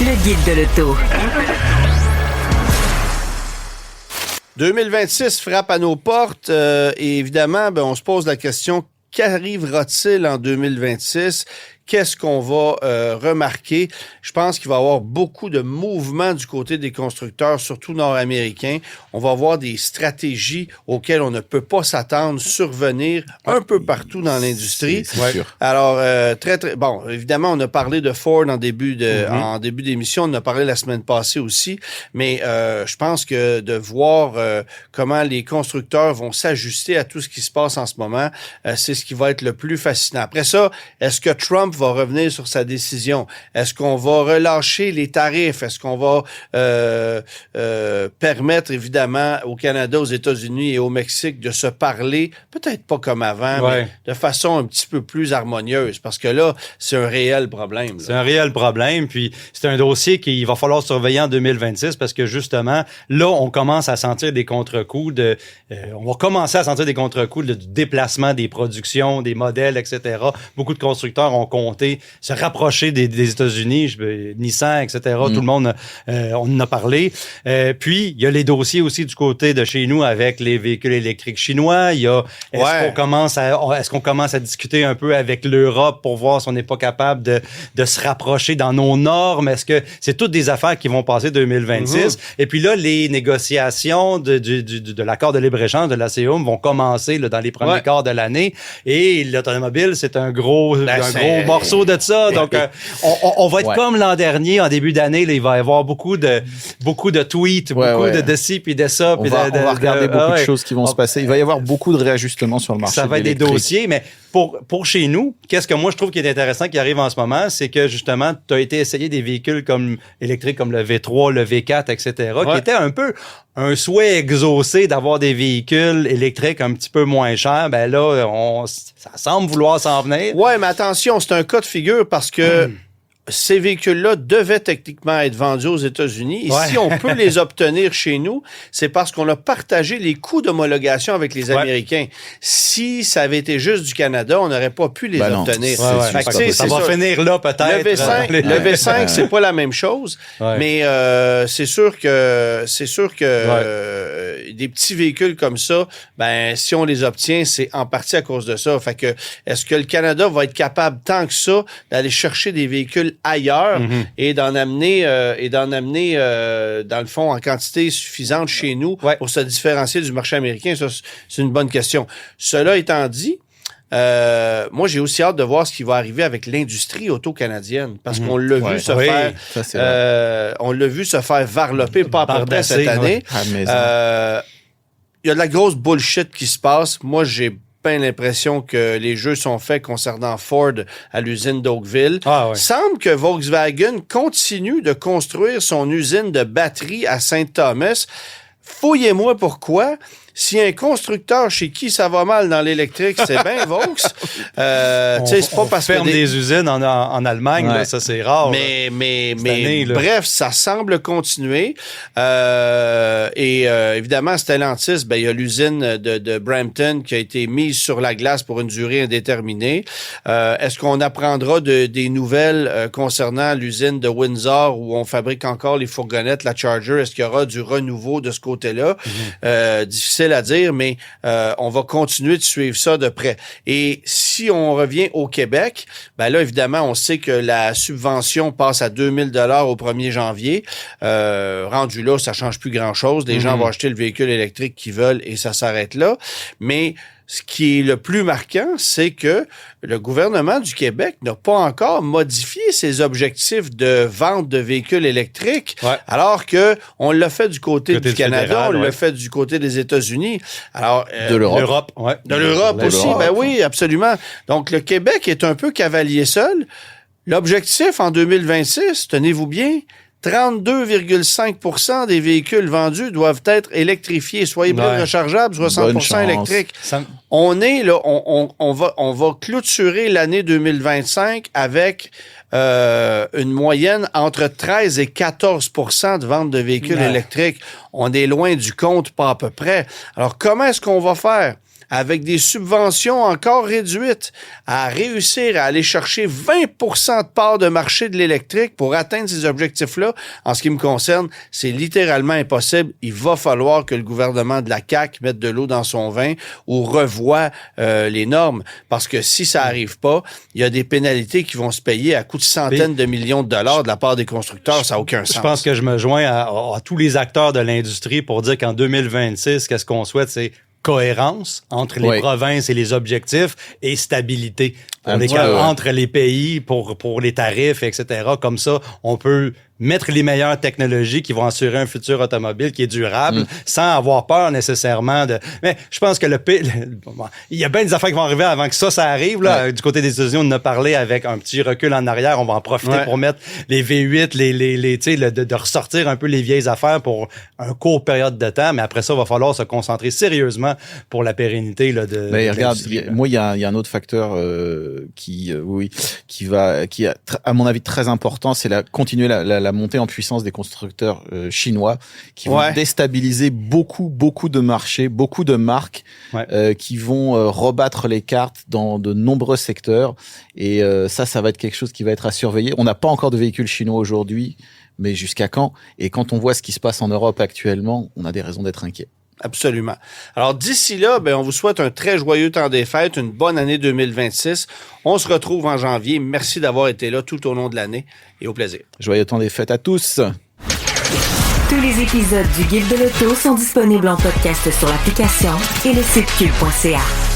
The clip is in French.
Le guide de l'auto. 2026 frappe à nos portes et évidemment, on se pose la question, qu'arrivera-t-il en 2026? Qu'est-ce qu'on va remarquer? Je pense qu'il va y avoir beaucoup de mouvements du côté des constructeurs, surtout nord-américains. On va avoir des stratégies auxquelles on ne peut pas s'attendre survenir un peu partout dans l'industrie. C'est sûr. Alors, bon, évidemment, on a parlé de Ford en début d'émission, on en a parlé la semaine passée aussi, mais je pense que de voir comment les constructeurs vont s'ajuster à tout ce qui se passe en ce moment, c'est ce qui va être le plus fascinant. Après ça, est-ce que Trump va revenir sur sa décision? Est-ce qu'on va relâcher les tarifs? Est-ce qu'on va permettre, évidemment, au Canada, aux États-Unis et au Mexique de se parler, peut-être pas comme avant, mais de façon un petit peu plus harmonieuse? Parce que là, c'est un réel problème. Là. C'est un réel problème, puis c'est un dossier qu'il va falloir surveiller en 2026 parce que, justement, là, on commence à sentir des contre-coups on va commencer à sentir des contre-coups du déplacement des productions, des modèles, etc. Beaucoup de constructeurs ont compté se rapprocher des États-Unis, Nissan, etc. Tout le monde, on en a parlé. Puis, il y a les dossiers aussi du côté de chez nous avec les véhicules électriques chinois. Il y a, est-ce qu'on commence à discuter un peu avec l'Europe pour voir si on n'est pas capable de se rapprocher dans nos normes? Est-ce que c'est toutes des affaires qui vont passer 2026? Et puis là, les négociations de l'accord de libre-échange de l'ACEUM vont commencer là, dans les premiers quarts de l'année. Et l'automobile, c'est un gros morceau de ça. Donc, on va être comme l'an dernier, en début d'année, là, il va y avoir beaucoup de tweets, de ci puis de ça. On va regarder beaucoup de choses qui vont se passer. Il va y avoir beaucoup de réajustements sur le marché. Ça va être des dossiers, mais pour chez nous, qu'est-ce que moi je trouve qui est intéressant qui arrive en ce moment, c'est que justement, tu as été essayé des véhicules électriques comme le V3, le V4, etc., qui étaient un peu un souhait exaucé d'avoir des véhicules électriques un petit peu moins chers. Ben là, ça semble vouloir s'en venir. Ouais, mais attention, c'est un cas de figure parce que ces véhicules-là devaient techniquement être vendus aux États-Unis. Et si on peut les obtenir chez nous, c'est parce qu'on a partagé les coûts d'homologation avec les Américains. Si ça avait été juste du Canada, on n'aurait pas pu les obtenir. Ça va finir là, peut-être. Le V5, c'est pas la même chose. Mais c'est sûr que des petits véhicules comme ça, si on les obtient, c'est en partie à cause de ça. Fait que est-ce que le Canada va être capable tant que ça d'aller chercher des véhicules ailleurs et d'en amener dans le fond en quantité suffisante chez nous pour se différencier du marché américain? Ça, c'est une bonne question. Cela étant dit, moi, j'ai aussi hâte de voir ce qui va arriver avec l'industrie auto-canadienne parce qu'on l'a vu se faire, on l'a vu se faire varloper pas à peu près cette année. Il y a de la grosse bullshit qui se passe. Moi, j'ai l'impression que les jeux sont faits concernant Ford à l'usine d'Oakville. Semble que Volkswagen continue de construire son usine de batterie à Saint-Thomas. Fouillez-moi pourquoi. Si un constructeur chez qui ça va mal dans l'électrique, c'est bien Vaux. C'est pas parce ferme des usines en Allemagne, là, ça c'est rare. Mais bref, ça semble continuer. Évidemment, Stellantis, il y a l'usine de Brampton qui a été mise sur la glace pour une durée indéterminée. Est-ce qu'on apprendra des nouvelles concernant l'usine de Windsor où on fabrique encore les fourgonnettes, la Charger? Est-ce qu'il y aura du renouveau de ce côté-là? Difficile à dire, mais on va continuer de suivre ça de près. Et si on revient au Québec, là, évidemment, on sait que la subvention passe à 2000 $ au 1er janvier. Rendu là, ça change plus grand-chose. Les gens vont acheter le véhicule électrique qu'ils veulent et ça s'arrête là. Mais ce qui est le plus marquant, c'est que le gouvernement du Québec n'a pas encore modifié ses objectifs de vente de véhicules électriques, alors que on l'a fait du côté du Canada, fédéral, on l'a fait du côté des États-Unis. Alors de l'Europe. De l'Europe aussi, oui, absolument. Donc le Québec est un peu cavalier seul. L'objectif en 2026, tenez-vous bien, 32,5% des véhicules vendus doivent être électrifiés, soit hybrides rechargeables, soit 100% électriques. On est là, on va clôturer l'année 2025 avec une moyenne entre 13 et 14% de vente de véhicules électriques. On est loin du compte, pas à peu près. Alors, comment est-ce qu'on va faire? avec des subventions encore réduites, à réussir à aller chercher 20% de part de marché de l'électrique pour atteindre ces objectifs-là, en ce qui me concerne, c'est littéralement impossible. Il va falloir que le gouvernement de la CAQ mette de l'eau dans son vin ou revoie les normes, parce que si ça arrive pas, il y a des pénalités qui vont se payer à coût de centaines de millions de dollars de la part des constructeurs. Ça n'a aucun sens. Je pense que je me joins à tous les acteurs de l'industrie pour dire qu'en 2026, qu'est-ce qu'on souhaite, c'est cohérence entre les provinces et les objectifs et stabilité entre les pays pour les tarifs, etc. Comme ça, on peut mettre les meilleures technologies qui vont assurer un futur automobile qui est durable sans avoir peur nécessairement de... Mais je pense que il y a bien des affaires qui vont arriver avant que ça arrive. Là. Du côté des États-Unis, on en a parlé avec un petit recul en arrière. On va en profiter pour mettre les V8, de ressortir un peu les vieilles affaires pour un court période de temps. Mais après ça, il va falloir se concentrer sérieusement pour la pérennité de regarde, moi, il y a un autre facteur qui est, à mon avis, très important, c'est continuer la montée en puissance des constructeurs chinois qui vont déstabiliser beaucoup de marchés, beaucoup de marques qui vont rebattre les cartes dans de nombreux secteurs. Et ça va être quelque chose qui va être à surveiller. On n'a pas encore de véhicules chinois aujourd'hui, mais jusqu'à quand? Et quand on voit ce qui se passe en Europe actuellement, on a des raisons d'être inquiets. Absolument. Alors, d'ici là, on vous souhaite un très joyeux temps des fêtes, une bonne année 2026. On se retrouve en janvier. Merci d'avoir été là tout au long de l'année et au plaisir. Joyeux temps des fêtes à tous. Tous les épisodes du Guide de l'auto sont disponibles en podcast sur l'application et le site cube.ca.